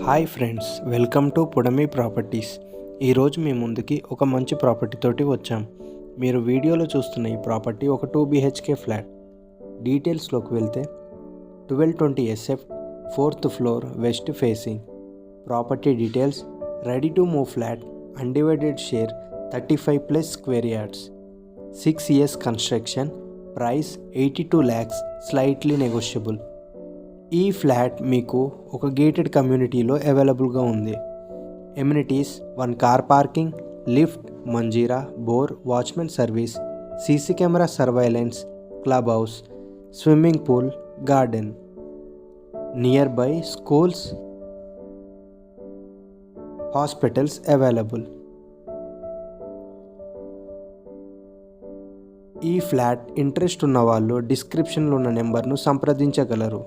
Hi friends, welcome to పుడమి properties. ఈరోజు మీ ముందుకి ఒక మంచి ప్రాపర్టీ తోటి వచ్చాం. మీరు వీడియోలో చూస్తున్న ఈ ప్రాపర్టీ ఒక 2 BHK ఫ్లాట్. డీటెయిల్స్లోకి వెళ్తే 1220 SF, 4th floor, west facing. Property details: ready to move flat, undivided share, 35+ square yards, 6 years construction, price 82 lakhs, slightly negotiable. ఈ ఫ్లాట్ మీకు ఒక గేటెడ్ కమ్యూనిటీలో అవైలబుల్గా ఉంది. Amenities: 1 car parking, lift, Manjeera, bore, watchmen service, CC camera surveillance, club house, swimming pool, garden. Nearby schools, hospitals available. ఈ flat interest ఉన్న వాళ్ళు డిస్క్రిప్షన్లో ఉన్న నెంబర్ను సంప్రదించగలరు.